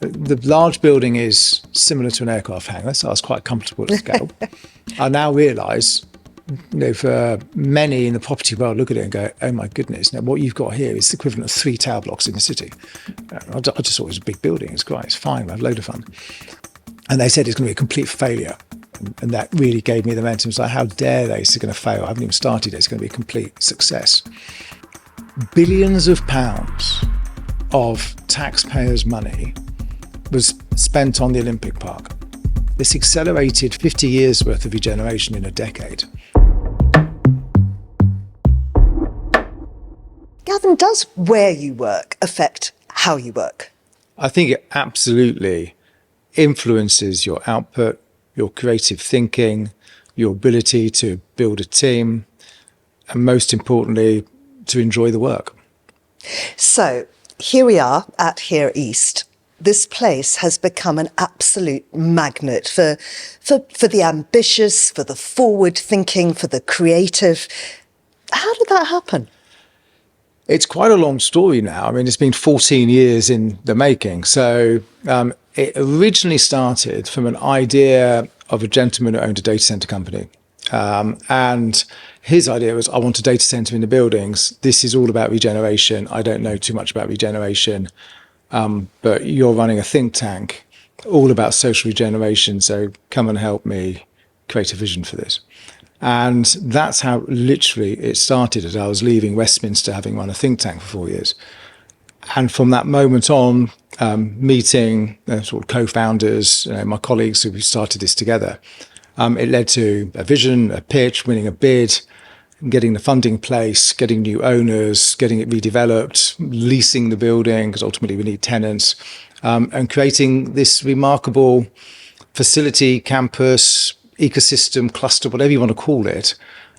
the large building is similar to an aircraft hangar, so I was quite comfortable at scale. I now realise, for many in the property world, look at it and go, oh my goodness, now what you've got here is the equivalent of 3 tower blocks in the city. I just thought it was a big building, it's great, it's fine, we have a load of fun. And they said it's going to be a complete failure. And that really gave me the momentum. It's like, how dare they? It's going to fail. I haven't even started it. It's going to be a complete success. Billions of pounds of taxpayers' money was spent on the Olympic Park. This accelerated 50 years worth of regeneration in a decade. Gavin, does where you work affect how you work? I think it absolutely influences your output, your creative thinking, your ability to build a team, and most importantly, to enjoy the work. So here we are at Here East. This place has become an absolute magnet for the ambitious, for the forward-thinking, for the creative. How did that happen? It's quite a long story now. I mean, it's been 14 years in the making. So it originally started from an idea of a gentleman who owned a data center company. And his idea was, I want a data center in the buildings. This is all about regeneration. I don't know too much about regeneration, but you're running a think tank all about social regeneration. So come and help me create a vision for this. And that's how literally it started, as I was leaving Westminster, having run a think tank for 4 years. And from that moment on, meeting sort of co-founders, my colleagues who started this together, it led to a vision, a pitch, winning a bid, getting the funding in place, getting new owners, getting it redeveloped, leasing the building, because ultimately we need tenants, and creating this remarkable facility, campus, ecosystem, cluster, whatever you want to call it,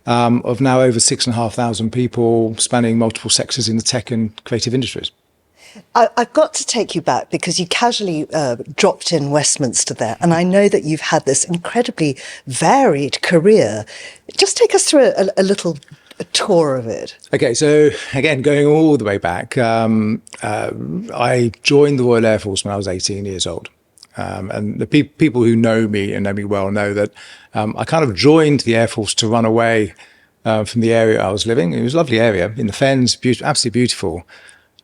of now over 6,500 people spanning multiple sectors in the tech and creative industries. I've got to take you back because you casually dropped in Westminster there, and I know that you've had this incredibly varied career. Just take us through a little tour of it. Okay, so again, going all the way back, I joined the Royal Air Force when I was 18 years old. And the people who know me and know me well know that I kind of joined the Air Force to run away from the area I was living. It was a lovely area in the Fens, absolutely beautiful.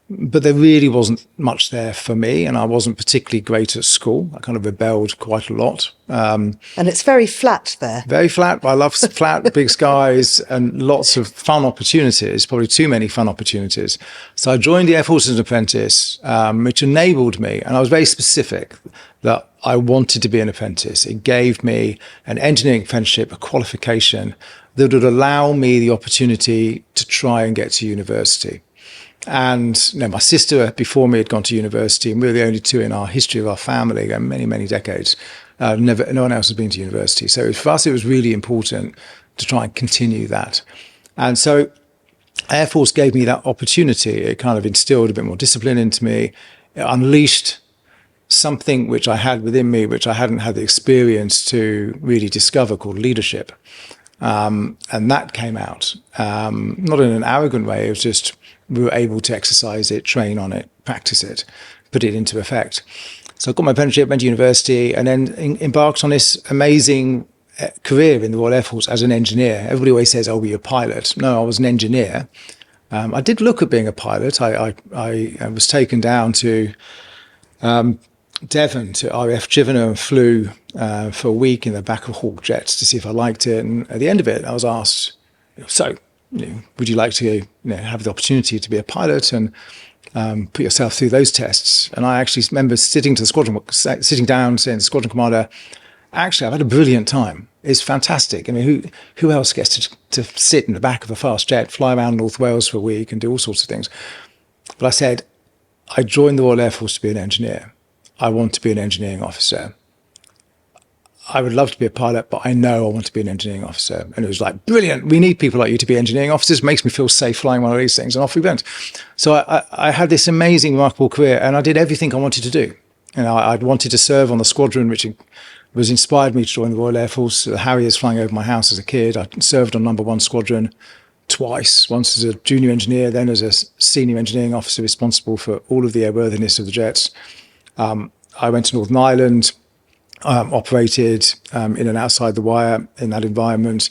But there really wasn't much there for me, and I wasn't particularly great at school. I kind of rebelled quite a lot. And it's very flat there. Very flat. I love flat, big skies, and lots of fun opportunities, probably too many fun opportunities. So I joined the Air Force as an apprentice, which enabled me, and I was very specific, that I wanted to be an apprentice. It gave me an engineering apprenticeship, a qualification that would allow me the opportunity to try and get to university. And my sister before me had gone to university, and we were the only two in our history of our family, many, many decades. No one else has been to university. So for us, it was really important to try and continue that. And so Air Force gave me that opportunity. It kind of instilled a bit more discipline into me. It unleashed something which I had within me, which I hadn't had the experience to really discover, called leadership. And that came out, not in an arrogant way. It was just, we were able to exercise it, train on it, practice it, put it into effect. So I got my apprenticeship, went to university, and then embarked on this amazing career in the Royal Air Force as an engineer. Everybody always says, oh, were you a pilot? No, I was an engineer. I did look at being a pilot. I was taken down to Devon, to RAF Givenagh, and flew for a week in the back of Hawk jets to see if I liked it. And at the end of it, I was asked, so, would you like to have the opportunity to be a pilot and put yourself through those tests? And I actually remember sitting down, saying to the squadron commander, actually, I've had a brilliant time. It's fantastic. I mean, who else gets to sit in the back of a fast jet, fly around North Wales for a week and do all sorts of things? But I said, I joined the Royal Air Force to be an engineer. I want to be an engineering officer. I would love to be a pilot, but I know I want to be an engineering officer. And it was like, brilliant. We need people like you to be engineering officers. It makes me feel safe flying one of these things. And off we went. So I had this amazing, remarkable career, and I did everything I wanted to do. I'd wanted to serve on the squadron, which was inspired me to join the Royal Air Force. The Harriers flying over my house as a kid. I served on number 1 squadron twice, once as a junior engineer, then as a senior engineering officer responsible for all of the airworthiness of the jets. I went to Northern Ireland, operated in and outside the wire in that environment.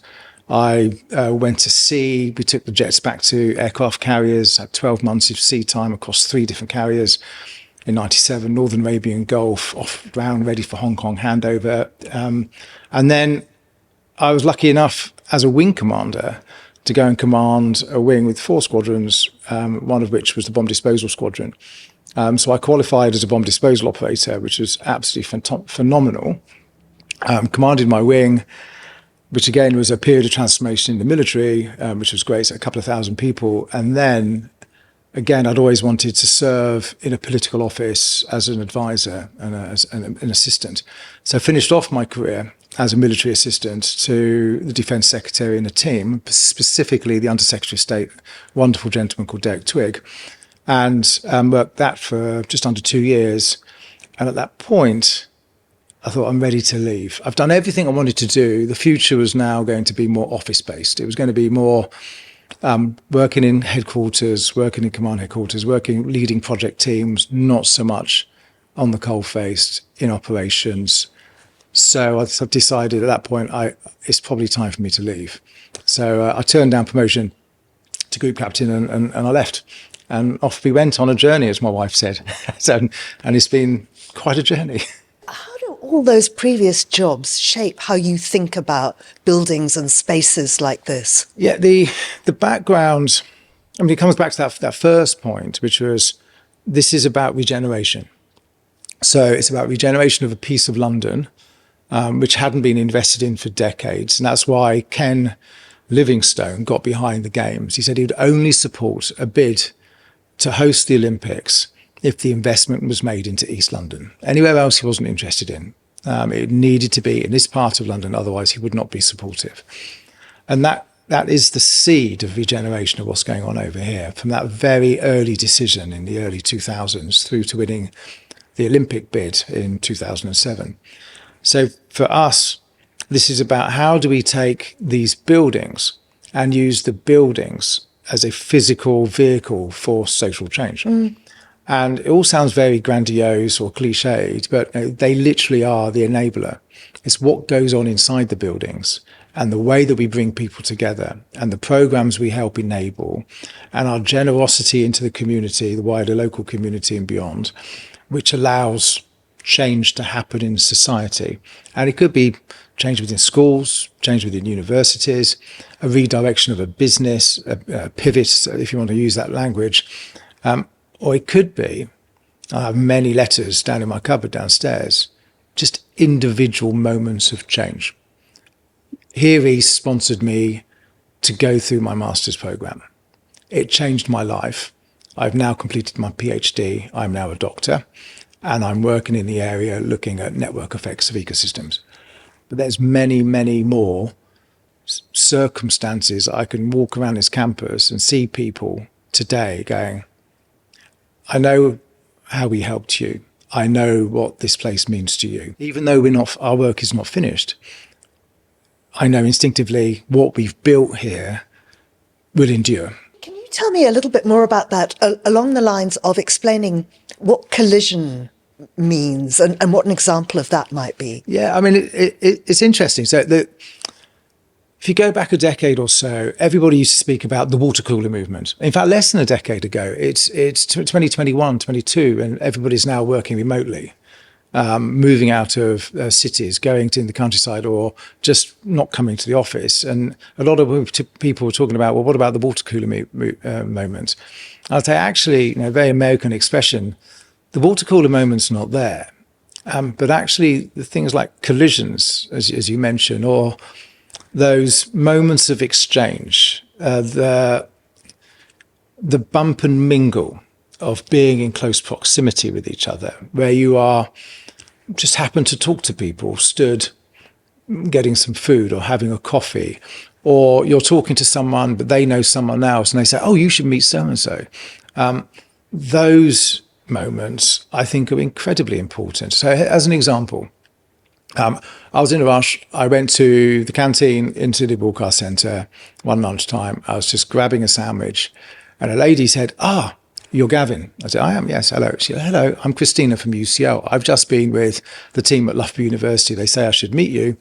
I went to sea. We took the jets back to aircraft carriers, had 12 months of sea time across 3 different carriers. In 97, Northern Arabian Gulf, off ground, ready for Hong Kong handover. And then I was lucky enough as a wing commander to go and command a wing with 4 squadrons, one of which was the bomb disposal squadron. So I qualified as a bomb disposal operator, which was absolutely phenomenal. Commanded my wing, which again was a period of transformation in the military, which was great, so a couple of thousand people. And then again, I'd always wanted to serve in a political office as an advisor and as an assistant. So I finished off my career as a military assistant to the Defence Secretary in a team, specifically the Under Secretary of State, wonderful gentleman called Derek Twigg, and worked that for just under 2 years. And at that point, I thought, I'm ready to leave. I've done everything I wanted to do. The future was now going to be more office-based. It was going to be more working in headquarters, working in command headquarters, leading project teams, not so much on the coalface in operations. So I decided at that point, it's probably time for me to leave. So I turned down promotion to group captain and I left. And off we went on a journey, as my wife said. And it's been quite a journey. How do all those previous jobs shape how you think about buildings and spaces like this? Yeah, the background, I mean, it comes back to that first point, which was this is about regeneration. So it's about regeneration of a piece of London, which hadn't been invested in for decades. And that's why Ken Livingstone got behind the Games. He said he would only support a bid to host the Olympics if the investment was made into East London. Anywhere else he wasn't interested in. It needed to be in this part of London, otherwise he would not be supportive. And that is the seed of regeneration of what's going on over here, from that very early decision in the early 2000s through to winning the Olympic bid in 2007. So for us, this is about how do we take these buildings and use the buildings as a physical vehicle for social change. And it all sounds very grandiose or cliched, but they literally are the enabler. It's what goes on inside the buildings and the way that we bring people together and the programs we help enable and our generosity into the community, the wider local community and beyond, which allows change to happen in society. And it could be change within schools, change within universities, a redirection of a business, a pivot, if you want to use that language. Or it could be, I have many letters down in my cupboard downstairs, just individual moments of change. Here East sponsored me to go through my master's program. It changed my life. I've now completed my PhD. I'm now a doctor, and I'm working in the area looking at network effects of ecosystems. But there's many, many more circumstances. I can walk around this campus and see people today going, I know how we helped you. I know what this place means to you. Even though our work is not finished, I know instinctively what we've built here will endure. Can you tell me a little bit more about that along the lines of explaining what collision means and what an example of that might be? Yeah, I mean, it's interesting. So if you go back a decade or so, everybody used to speak about the water cooler movement. In fact, less than a decade ago, it's 2021, 22, and everybody's now working remotely, moving out of cities, going to the countryside, or just not coming to the office. And a lot of people were talking about, well, what about the water cooler moment? I'll say, actually, very American expression, the water cooler moment's not there. But actually, the things like collisions, as you mentioned, or those moments of exchange, the bump and mingle of being in close proximity with each other, where you are just happen to talk to people, stood getting some food or having a coffee, or you're talking to someone, but they know someone else and they say, oh, you should meet so-and-so. Those moments, I think, are incredibly important. So as an example, I was in a rush. I went to the canteen into the broadcast centre one lunchtime. I was just grabbing a sandwich and a lady said, you're Gavin. I said, I am, yes, hello. She said, hello, I'm Christina from UCL. I've just been with the team at Loughborough University. They say I should meet you.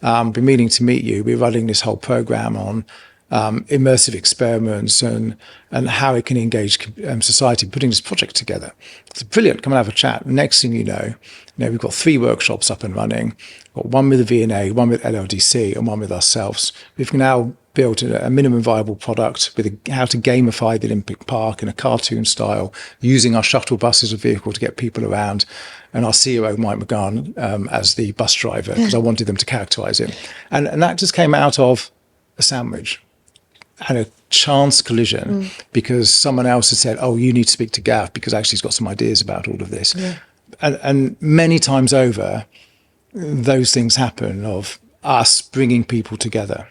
Been meaning to meet you. We're running this whole program on immersive experiments and how it can engage society, putting this project together. It's brilliant. Come and have a chat. Next thing you know, we've got 3 workshops up and running. We've got one with the V&A, one with LLDC, and one with ourselves. We've now built a minimum viable product with how to gamify the Olympic Park in a cartoon style, using our shuttle bus as a vehicle to get people around, and our CEO, Mike McGann, as the bus driver, because I wanted them to characterise it. And that just came out of a sandwich and a chance collision because someone else had said, oh, you need to speak to Gav because actually he's got some ideas about all of this. Yeah. And many times over, those things happen of us bringing people together.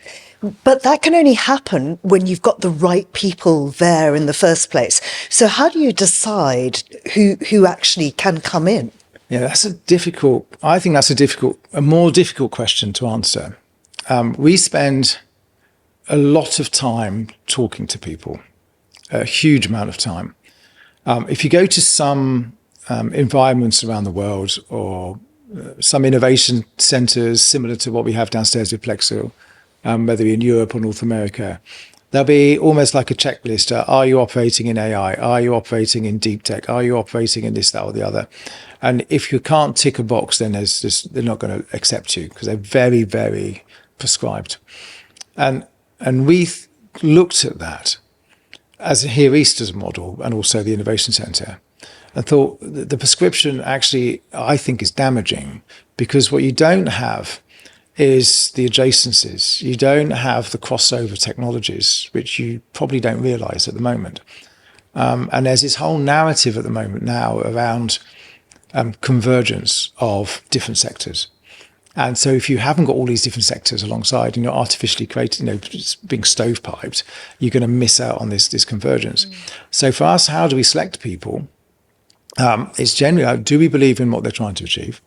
But that can only happen when you've got the right people there in the first place. So how do you decide who actually can come in? Yeah, I think that's a more difficult question to answer. We spend a lot of time talking to people, a huge amount of time. If you go to some environments around the world or some innovation centres similar to what we have downstairs with Plexil, whether in Europe or North America, there'll be almost like a checklist. Are you operating in AI? Are you operating in deep tech? Are you operating in this, that, or the other? And if you can't tick a box, then they're not going to accept you because they're very, very prescribed. And we looked at that as Here East as a model and also the Innovation Centre and thought the prescription actually, I think, is damaging because what you don't have is the adjacencies. You don't have the crossover technologies, which you probably don't realise at the moment. And there's this whole narrative at the moment now around convergence of different sectors. And so if you haven't got all these different sectors alongside and you're artificially creating, being stovepiped, you're going to miss out on this convergence. So for us, how do we select people? It's generally, do we believe in what they're trying to achieve?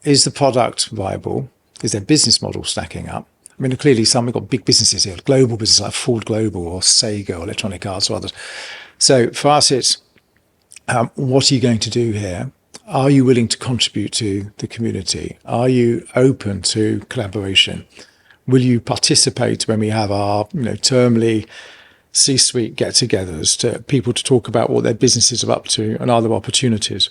Is the product viable? Is their business model stacking up? I mean, clearly we've got big businesses here, global businesses like Ford Global or Sega or Electronic Arts or others. So for us, it's what are you going to do here? Are you willing to contribute to the community? Are you open to collaboration? Will you participate when we have our termly C-suite get-togethers to people to talk about what their businesses are up to and other opportunities?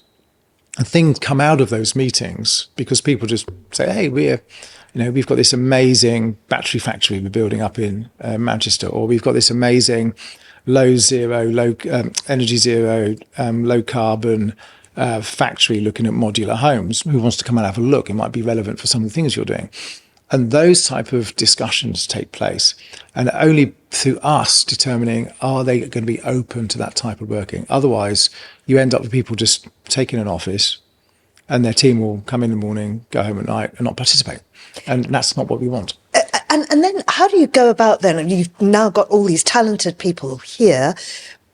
And things come out of those meetings because people just say, hey, we've got this amazing battery factory we're building up in Manchester, or we've got this amazing low energy zero, low carbon factory looking at modular homes. Who wants to come and have a look? It might be relevant for some of the things you're doing. And those type of discussions take place. And only through us determining, are they going to be open to that type of working? Otherwise, you end up with people just taking an office and their team will come in the morning, go home at night and not participate. And that's not what we want. And then how do you go about then? And you've now got all these talented people here,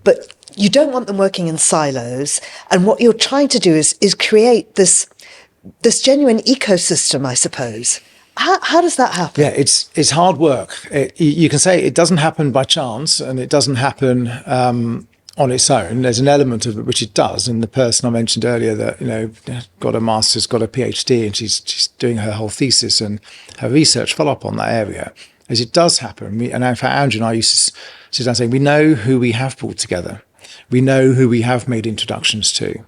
but you don't want them working in silos. And what you're trying to do is create this genuine ecosystem, I suppose. How does that happen? Yeah, it's hard work. You can say it doesn't happen by chance and it doesn't happen on its own. There's an element of it which it does. And the person I mentioned earlier that got a master's, got a PhD, and she's doing her whole thesis and her research follow-up on that area. As it does happen, and in fact, Andrew and I used to sit down saying, we know who we have brought together. We know who we have made introductions to.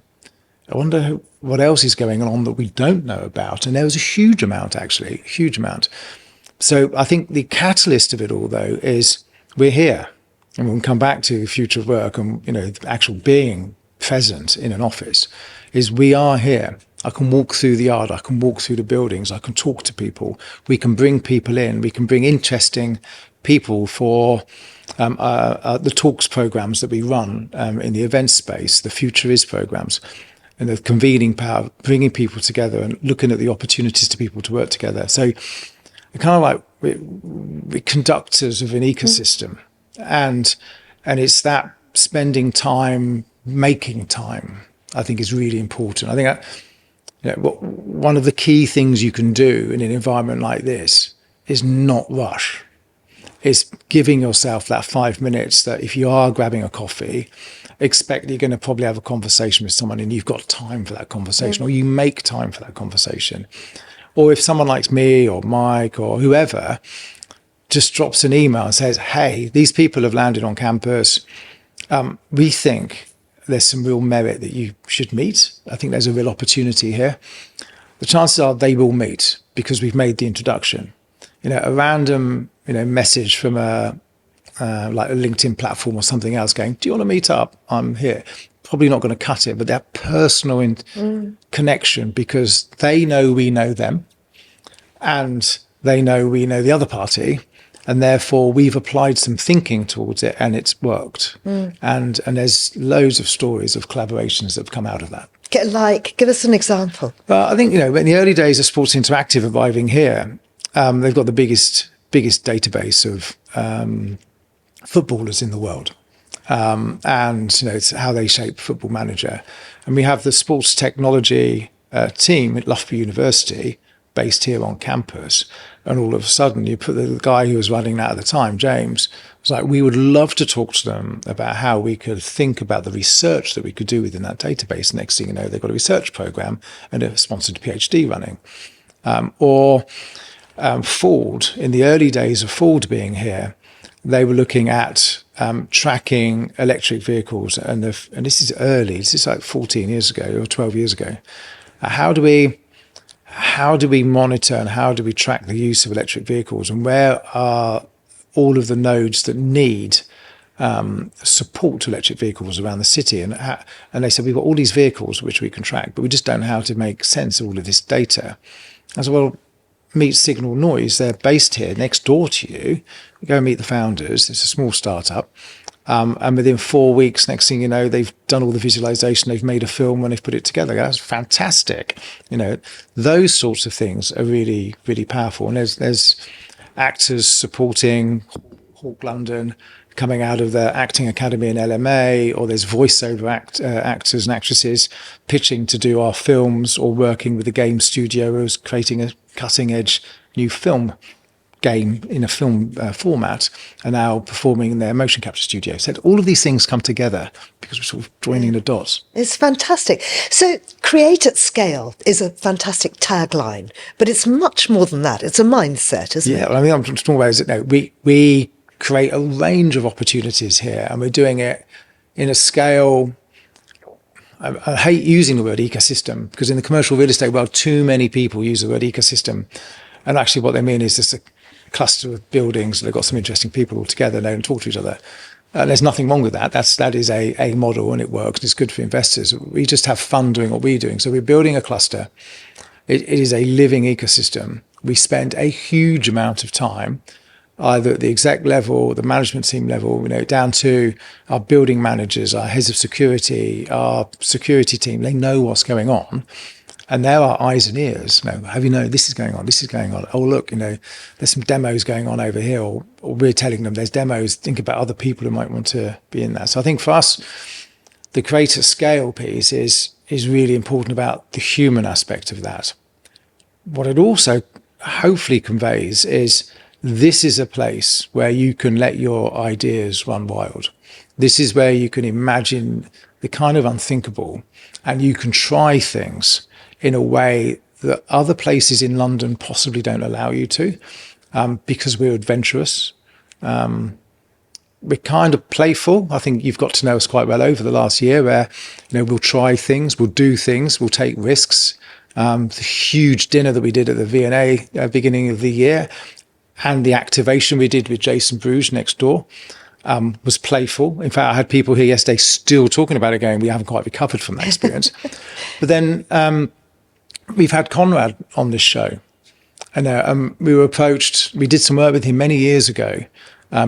I wonder what else is going on that we don't know about. And there was a huge amount, actually, a huge amount. So I think the catalyst of it all, though, is we're here. And we'll come back to the future of work and, the actual being present in an office, is we are here. I can walk through the yard. I can walk through the buildings. I can talk to people. We can bring people in. We can bring interesting people for the talks programs that we run in the event space, the Future Is programs. And the convening power, bringing people together and looking at the opportunities to people to work together. So we're kind of like we're conductors of an ecosystem, and it's that spending time, making time, I think is really important. I think one of the key things you can do in an environment like this is not rush. is giving yourself that 5 minutes that if you are grabbing a coffee, expect that you're going to probably have a conversation with someone and you've got time for that conversation, or you make time for that conversation. Or if someone like me or Mike or whoever just drops an email and says, hey, these people have landed on campus. We think there's some real merit that you should meet. I think there's a real opportunity here. The chances are they will meet because we've made the introduction. A random, message from like a LinkedIn platform or something else going, do you want to meet up? I'm here. Probably not going to cut it, but that personal connection, because they know we know them and they know we know the other party. And therefore, we've applied some thinking towards it and it's worked. And there's loads of stories of collaborations that have come out of that. Give us an example. Well, I think, in the early days of Sports Interactive arriving here, they've got the biggest database of footballers in the world. And, it's how they shape Football Manager. And we have the sports technology team at Loughborough University based here on campus. And all of a sudden, you put the guy who was running that at the time, James, was like, we would love to talk to them about how we could think about the research that we could do within that database. Next thing you know, they've got a research program and a sponsored PhD running. Ford, in the early days of Ford being here, they were looking at tracking electric vehicles. And this is early, this is like 14 years ago or 12 years ago. How do we monitor and how do we track the use of electric vehicles, and where are all of the nodes that need support to electric vehicles around the city? And they said, we've got all these vehicles which we can track, but we just don't know how to make sense of all of this data. I said, well, meet Signal Noise. They're based here next door to you. We go and meet the founders. It's a small startup. And within 4 weeks, next thing you know, they've done all the visualization, they've made a film and they've put it together. That's fantastic. Those sorts of things are really, really powerful. And there's actors supporting Hawk London coming out of the acting academy in LMA, or there's voiceover actors and actresses pitching to do our films, or working with a game studio who's creating a cutting edge new film game in a film format, and now performing in their motion capture studio. So all of these things come together because we're sort of joining the dots. It's fantastic. So create at scale is a fantastic tagline, but it's much more than that. It's a mindset, isn't it? Yeah, well, I mean, I'm talking about is that we create a range of opportunities here, and we're doing it in a scale. I hate using the word ecosystem, because in the commercial real estate world, too many people use the word ecosystem. And actually what they mean is just a cluster of buildings that have got some interesting people all together, they don't talk to each other. There's nothing wrong with that. That is a model, and it works. It's good for investors. We just have fun doing what we're doing. So we're building a cluster. It is a living ecosystem. We spend a huge amount of time either at the exec level, the management team level, down to our building managers, our heads of security, our security team. They know what's going on. And they're our eyes and ears. This is going on, this is going on. Oh, look, there's some demos going on over here, or we're telling them there's demos. Think about other people who might want to be in that. So I think for us, the create at scale piece is really important about the human aspect of that. What it also hopefully conveys is this is a place where you can let your ideas run wild. This is where you can imagine the kind of unthinkable, and you can try things in a way that other places in London possibly don't allow you to, because we're adventurous. We're kind of playful. I think you've got to know us quite well over the last year, where we'll try things, we'll do things, we'll take risks. The huge dinner that we did at the V&A beginning of the year, and the activation we did with Jason Bruges next door, was playful. In fact, I had people here yesterday still talking about it, going, we haven't quite recovered from that experience. But then we've had Conrad on this show, and we were approached. We did some work with him many years ago,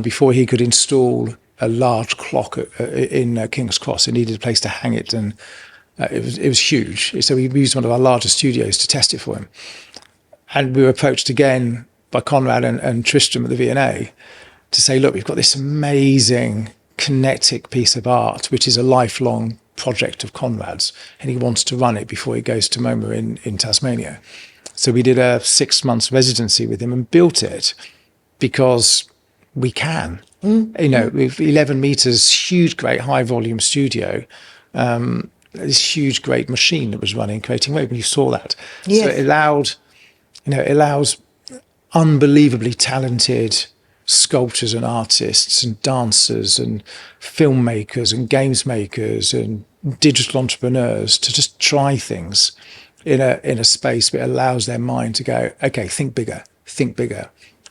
before he could install a large clock in King's Cross. It needed a place to hang it, and it was huge. So we used one of our larger studios to test it for him. And we were approached again by Conrad and Tristram at the V&A to say, look, we've got this amazing kinetic piece of art, which is a lifelong project of Conrad's, and he wants to run it before he goes to MoMA in Tasmania. So we did a 6 months residency with him and built it, because we can. With 11 meters, huge, great high volume studio, this huge, great machine that was running, creating wave, and you saw that. Yes. So it allows unbelievably talented sculptors and artists and dancers and filmmakers and games makers and digital entrepreneurs to just try things in a space where it allows their mind to go, okay, think bigger.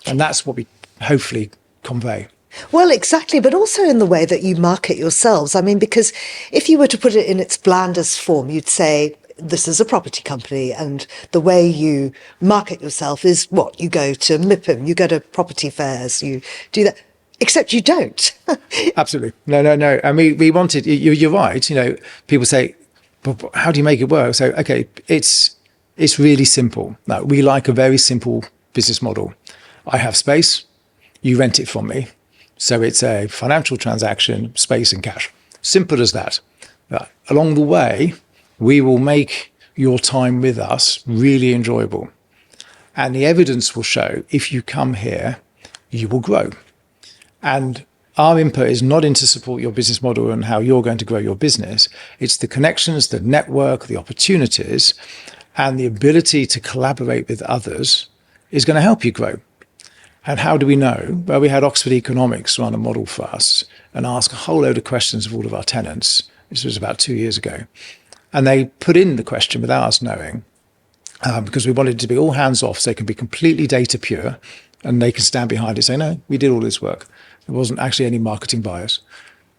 And that's what we hopefully convey. Well, exactly, but also in the way that you market yourselves. I mean, because if you were to put it in its blandest form, you'd say this is a property company, and the way you market yourself is what? You go to MIPIM, you go to property fairs, you do that, except you don't. Absolutely. No. And we wanted, you're right, people say, but how do you make it work? So, okay, it's really simple. Now, we like a very simple business model. I have space, you rent it from me. So it's a financial transaction, space and cash. Simple as that. Along the way, we will make your time with us really enjoyable. And the evidence will show if you come here, you will grow. And our input is not in to support your business model and how you're going to grow your business. It's the connections, the network, the opportunities, and the ability to collaborate with others is going to help you grow. And how do we know? Well, we had Oxford Economics run a model for us and ask a whole load of questions of all of our tenants. This was about 2 years ago. And they put in the question without us knowing, because we wanted it to be all hands off so they can be completely data pure and they can stand behind it and say, no, we did all this work. There wasn't actually any marketing bias.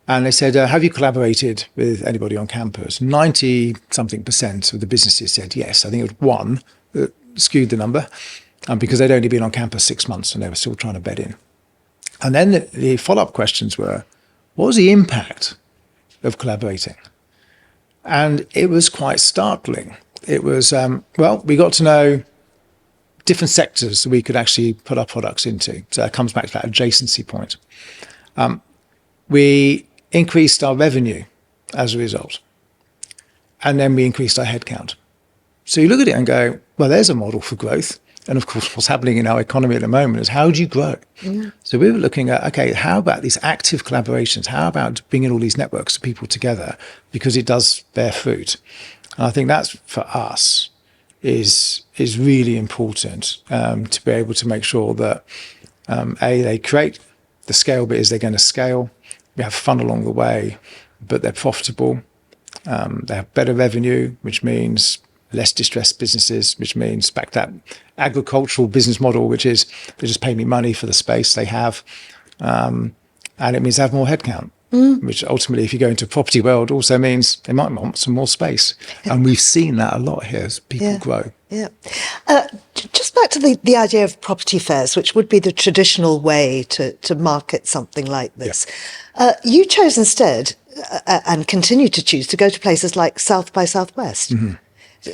And they said, have you collaborated with anybody on campus? 90-something% of the businesses said yes. I think it was one that skewed the number. Because they'd only been on campus 6 months and they were still trying to bed in. And then the follow-up questions were, what was the impact of collaborating? And it was quite startling. It was, we got to know different sectors that we could actually put our products into. So that comes back to that adjacency point. We increased our revenue as a result. And then we increased our headcount. So you look at it and go, well, there's a model for growth. And of course, what's happening in our economy at the moment is how do you grow? Yeah. So we were looking at, okay, how about these active collaborations? How about bringing all these networks of people together? Because it does bear fruit. And I think that's, for us, is really important to be able to make sure that, they create the scale bit is they're going to scale. We have fun along the way, but they're profitable. They have better revenue, which means less distressed businesses, which means back that agricultural business model, which is they just pay me money for the space they have. And it means they have more headcount, which ultimately, if you go into a property world, also means they might want some more space. And we've seen that a lot here as people grow. Yeah. Just back to the idea of property fairs, which would be the traditional way to market something like this. Yeah. You chose instead, and continue to choose, to go to places like South by Southwest. Mm-hmm.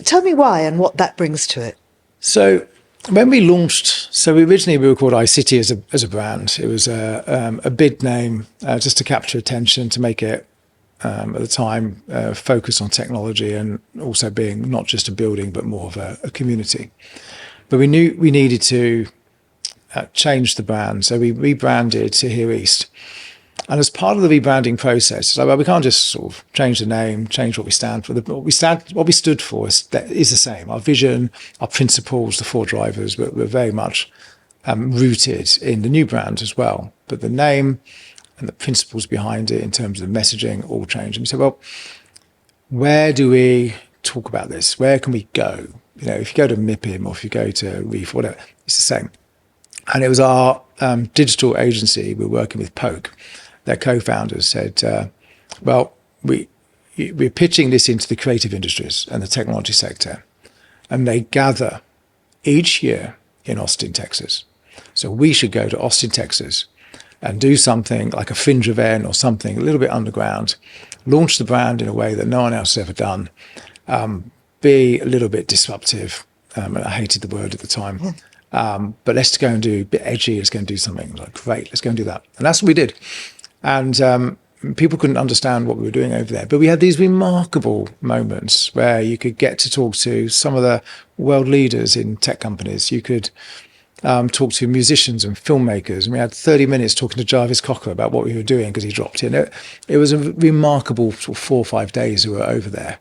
Tell me why and what that brings to it. So when we launched, originally we were called iCity as a brand. It was a bid name just to capture attention, to make it, at the time, focus on technology and also being not just a building, but more of a community. But we knew we needed to change the brand. So we rebranded to Here East. And as part of the rebranding process, it's like, well, we can't just sort of change the name, change what we stand for. What we stood for is the same. Our vision, our principles, the 4 drivers were very much rooted in the new brand as well. But the name and the principles behind it in terms of the messaging all changed. And we said, well, where do we talk about this? Where can we go? If you go to MIPIM or if you go to Reef, whatever, it's the same. And it was our digital agency, we're working with Poke. Their co-founders said, we're pitching this into the creative industries and the technology sector. And they gather each year in Austin, Texas. So we should go to Austin, Texas and do something like a fringe event or something a little bit underground, launch the brand in a way that no one else has ever done, be a little bit disruptive. And I hated the word at the time. But let's go and do a bit edgy. Let's go and do something. Like, great, let's go and do that. And that's what we did. And people couldn't understand what we were doing over there. But we had these remarkable moments where you could get to talk to some of the world leaders in tech companies. You could talk to musicians and filmmakers. And we had 30 minutes talking to Jarvis Cocker about what we were doing because he dropped in. It was a remarkable sort of 4 or 5 days we were over there.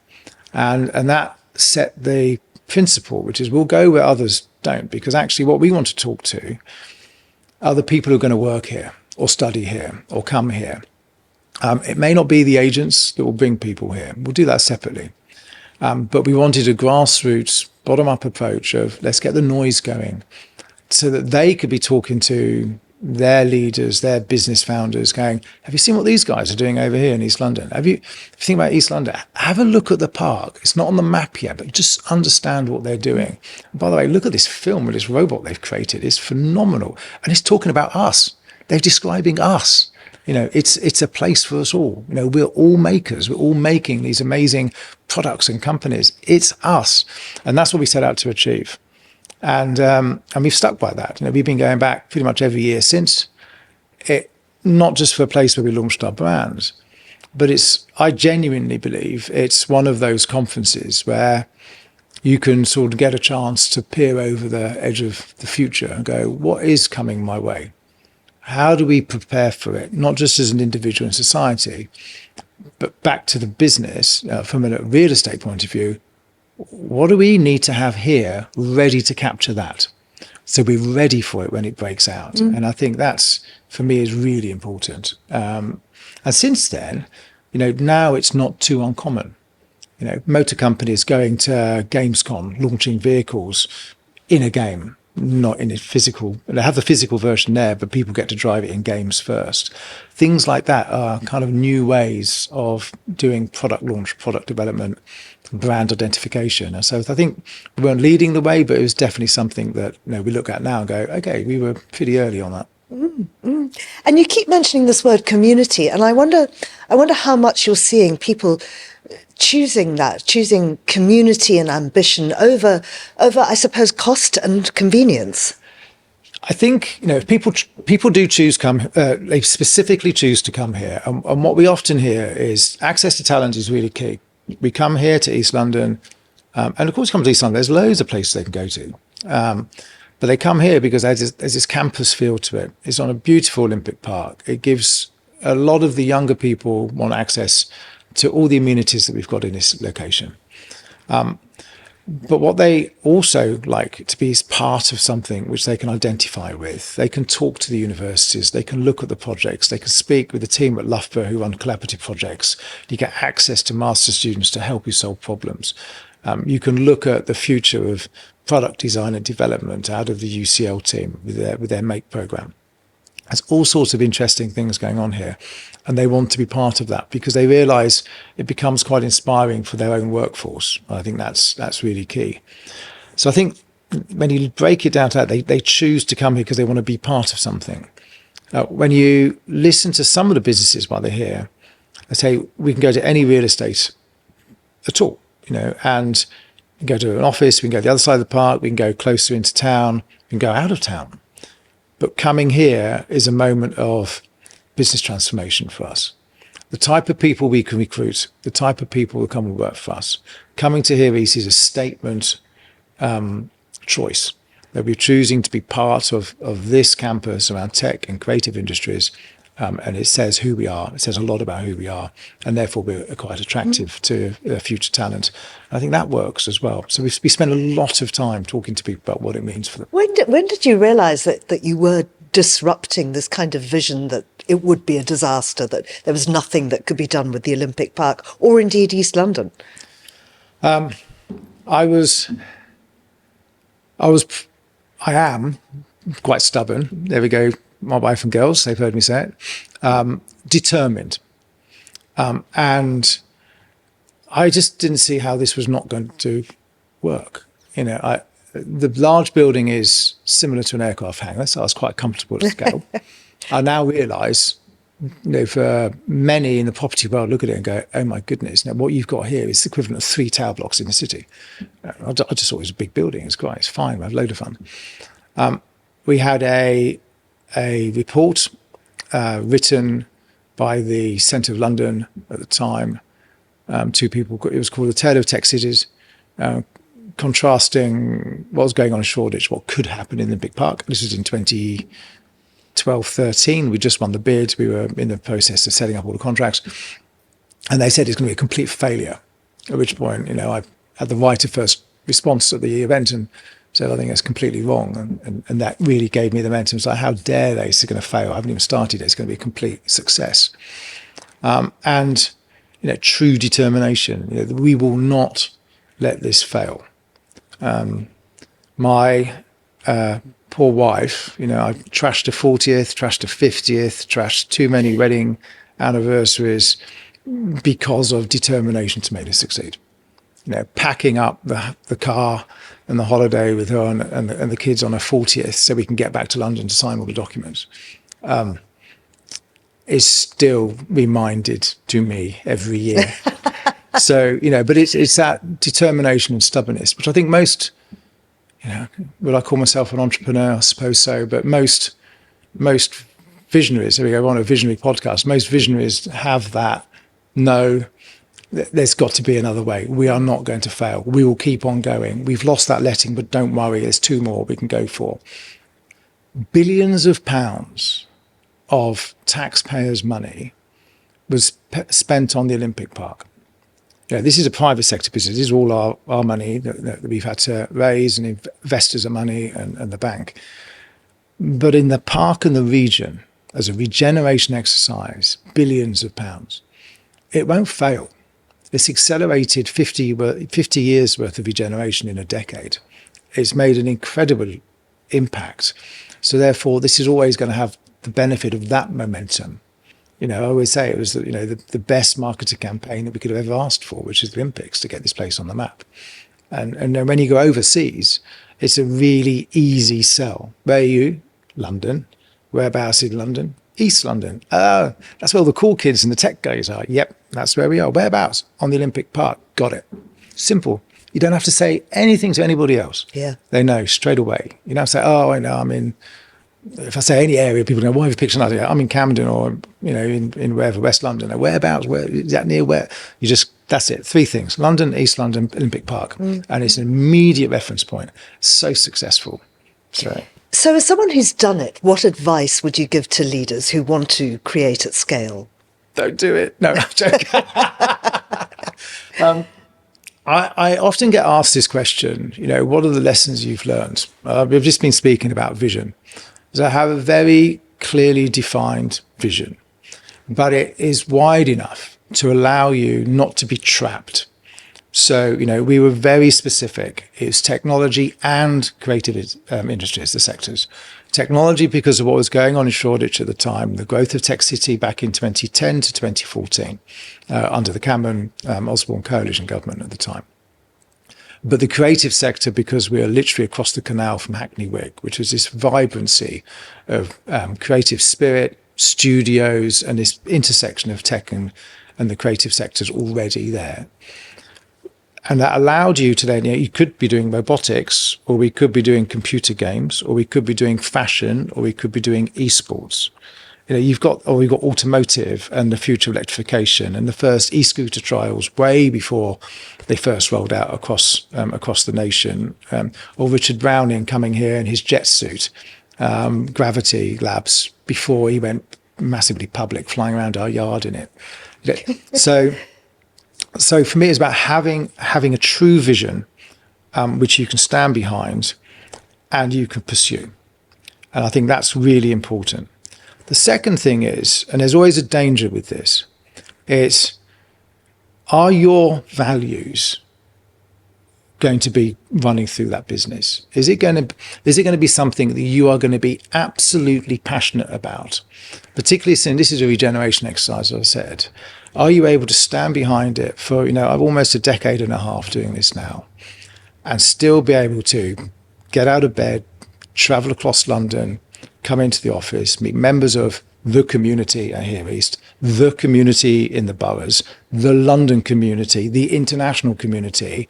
And that set the principle, which is we'll go where others don't, because actually what we want to talk to are the people who are going to work here or study here or come here. It may not be the agents that will bring people here. We'll do that separately. But we wanted a grassroots, bottom-up approach of let's get the noise going so that they could be talking to their leaders, their business founders, going, have you seen what these guys are doing over here in East London? If you think about East London, have a look at the park. It's not on the map yet, but just understand what they're doing. And by the way, look at this film with this robot they've created. It's phenomenal. And it's talking about us. They're describing us. It's a place for us all. We're all makers. We're all making these amazing products and companies. It's us. And that's what we set out to achieve. And we've stuck by that. We've been going back pretty much every year since. Not just for a place where we launched our brands, but I genuinely believe it's one of those conferences where you can sort of get a chance to peer over the edge of the future and go, what is coming my way? How do we prepare for it? Not just as an individual in society, but back to the business from a real estate point of view. What do we need to have here ready to capture that? So we're ready for it when it breaks out. And I think that's, for me, is really important. And since then, now it's not too uncommon. Motor companies going to Gamescom, launching vehicles in a game, not in a physical. They have the physical version there, but people get to drive it in games first. Things like that are kind of new ways of doing product launch, product development, brand identification. And so I think we weren't leading the way, but it was definitely something that we look at now and go, okay, we were pretty early on that. And you keep mentioning this word community, and I wonder how much you're seeing people choosing community and ambition over, I suppose, cost and convenience. I think if people do choose they specifically choose to come here, and what we often hear is access to talent is really key. We come here to East London, and of course, come to East London. There's loads of places they can go to, but they come here because there's this campus feel to it. It's on a beautiful Olympic Park. It gives a lot of the younger people want access to all the amenities that we've got in this location. But what they also like to be is part of something which they can identify with. They can talk to the universities, they can look at the projects, they can speak with the team at Loughborough who run collaborative projects. You get access to master students to help you solve problems. You can look at the future of product design and development out of the UCL team with their MAKE program. There's all sorts of interesting things going on here. And they want to be part of that because they realise it becomes quite inspiring for their own workforce. I think that's really key. So I think when you break it down to that, they choose to come here because they want to be part of something. When you listen to some of the businesses while they're here, they say we can go to any real estate at all, and we can go to an office, we can go to the other side of the park, we can go closer into town, we can go out of town. But coming here is a moment of business transformation for us. The type of people we can recruit, the type of people who come and work for us. Coming to here East is a statement choice that we're choosing to be part of this campus around tech and creative industries. And it says who we are. It says a lot about who we are. And therefore, we're quite attractive to future talent. I think that works as well. So we spend a lot of time talking to people about what it means for them. When did you realise that you were disrupting this kind of vision that it would be a disaster, that there was nothing that could be done with the Olympic Park or indeed East London? I am quite stubborn. There we go. My wife and girls, they've heard me say it, determined. And I just didn't see how this was not going to work. The large building is similar to an aircraft hangar, so I was quite comfortable at scale. I now realise, for many in the property world look at it and go, oh my goodness, now what you've got here is the equivalent of 3 tower blocks in the city. I just thought it was a big building. It's great. It's fine. We have a load of fun. We had a report written by the Centre of London at the time, 2 people. It was called The Tale of Tech Cities, contrasting what was going on in Shoreditch, what could happen in the Olympic Park. This was in 2012-13. We just won the bid. We were in the process of setting up all the contracts. And they said it's going to be a complete failure, at which point, I had the right of first response at the event and said, I think that's completely wrong. And that really gave me the momentum. It's like, how dare they? It's going to fail. I haven't even started it. It's going to be a complete success. And true determination. We will not let this fail. My poor wife, I trashed a 40th, trashed a 50th, trashed too many wedding anniversaries because of determination to make this succeed. Packing up the car and the holiday with her and the kids on a 40th so we can get back to London to sign all the documents. Is still reminded to me every year. So, but it's that determination and stubbornness, which I think most, will I call myself an entrepreneur? I suppose so. But most visionaries, here we go on a visionary podcast, most visionaries have that, no, there's got to be another way. We are not going to fail. We will keep on going. We've lost that letting, but don't worry, there's 2 more we can go for. Billions of pounds of taxpayers' money was spent on the Olympic Park. This is a private sector business. This is all our money that we've had to raise, and investors' money and the bank. But in the park and the region, as a regeneration exercise, billions of pounds, it won't fail. It's accelerated 50 years worth of regeneration in a decade. It's made an incredible impact. So therefore, this is always going to have the benefit of that momentum. I always say it was the best marketing campaign that we could have ever asked for, which is the Olympics, to get this place on the map. And then when you go overseas, it's a really easy sell. Where are you? London. Whereabouts in London? East London. That's where all the cool kids and the tech guys are. Yep, that's where we are. Whereabouts? On the Olympic Park. Got it. Simple. You don't have to say anything to anybody else. Yeah. They know straight away. You don't have to say, I know, I'm in. If I say any area, people go, why have you picked another? I'm in Camden or, in wherever, West London. Or whereabouts? Where is that near where? That's it. 3 things. London, East London, Olympic Park. And it's an immediate reference point. So successful. So as someone who's done it, what advice would you give to leaders who want to create at scale? Don't do it. No, I'm joking. I often get asked this question, what are the lessons you've learned? We've just been speaking about vision. So I have a very clearly defined vision, but it is wide enough to allow you not to be trapped. So, we were very specific. It's technology and creative industries, the sectors. Technology because of what was going on in Shoreditch at the time, the growth of Tech City back in 2010 to 2014, under the Cameron Osborne coalition government at the time. But the creative sector, because we are literally across the canal from Hackney Wick, which was this vibrancy of creative spirit, studios, and this intersection of tech and the creative sectors already there. And that allowed you to then, you could be doing robotics, or we could be doing computer games, or we could be doing fashion, or we could be doing esports. We've got automotive and the future of electrification and the first e-scooter trials way before they first rolled out across the nation. Or Richard Browning coming here in his jet suit, Gravity Labs, before he went massively public, flying around our yard in it. So for me, it's about having a true vision, which you can stand behind and you can pursue. And I think that's really important. The second thing is, and there's always a danger with this, is, are your values going to be running through that business? Is it going to be something that you are going to be absolutely passionate about? Particularly since this is a regeneration exercise, as I said. Are you able to stand behind it for, I've almost a decade and a half doing this now, and still be able to get out of bed, travel across London, come into the office, meet members of the community here east, the community in the boroughs, the London community, the international community,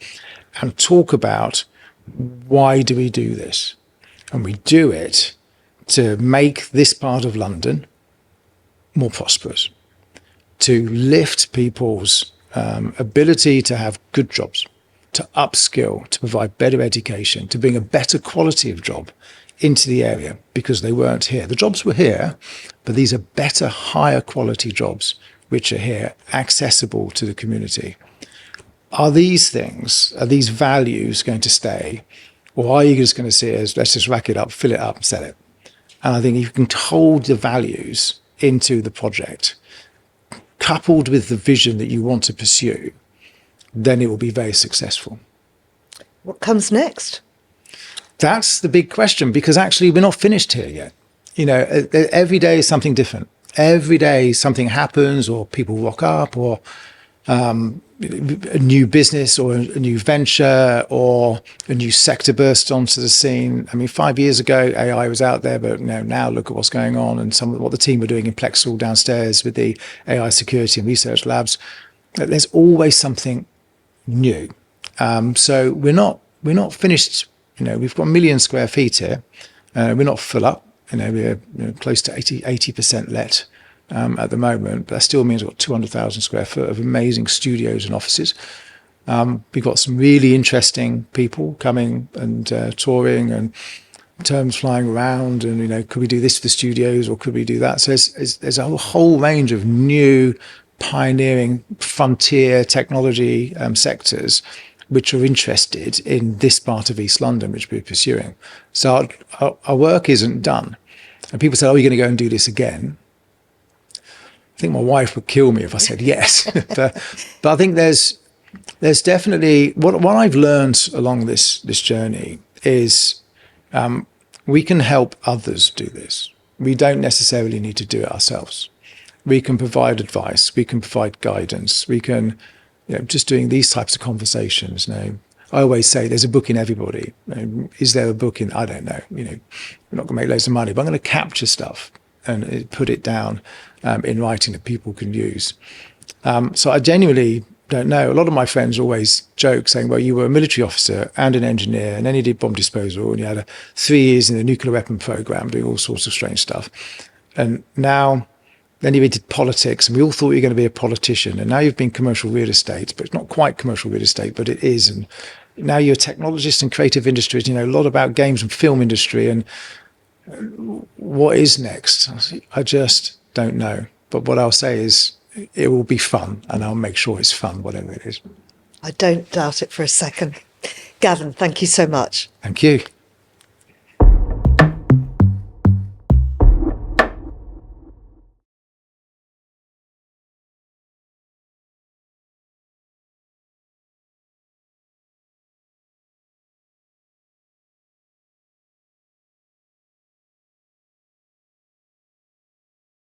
and talk about why do we do this? And we do it to make this part of London more prosperous, to lift people's ability to have good jobs, to upskill, to provide better education, to bring a better quality of job into the area because they weren't here. The jobs were here, but these are better, higher quality jobs which are here, accessible to the community. Are these things, are these values going to stay? Or are you just going to see it as, let's just rack it up, fill it up and sell it? And I think if you can hold the values into the project, coupled with the vision that you want to pursue, then it will be very successful. What comes next? That's the big question, because actually we're not finished here yet. You know, every day is something different. Every day something happens, or people rock up, or a new business or a new venture or a new sector bursts onto the scene. I mean, 5 years ago, AI was out there, but now look at what's going on and some of what the team are doing in Plexel downstairs with the AI security and research labs. There's always something new. So we're not finished. You know, we've got 1 million square feet here. We're not full up. You know, we're close to 80% let at the moment. But that still means we've got 200,000 square foot of amazing studios and offices. We've got some really interesting people coming and touring, and terms flying around. And could we do this for the studios, or could we do that? So there's a whole range of new, pioneering, frontier technology sectors which are interested in this part of East London, which we're pursuing. So our work isn't done. And people say, "Oh, you're going to go and do this again?" I think my wife would kill me if I said yes. but I think there's definitely what I've learned along this journey is we can help others do this. We don't necessarily need to do it ourselves. We can provide advice. We can provide guidance. We can, just doing these types of conversations. I always say there's a book in everybody. Is there a book in? I don't know. We're not going to make loads of money, but I'm going to capture stuff and put it down in writing that people can use. So I genuinely don't know. A lot of my friends always joke saying, well, you were a military officer and an engineer, and then you did bomb disposal, and you had 3 years in the nuclear weapon program doing all sorts of strange stuff. And now, then you did politics, and we all thought you were going to be a politician. And now you've been commercial real estate, but it's not quite commercial real estate, but it is. And now you're a technologist in creative industries, a lot about games and film industry. And what is next? I just don't know. But what I'll say is it will be fun, and I'll make sure it's fun, whatever it is. I don't doubt it for a second. Gavin, thank you so much. Thank you.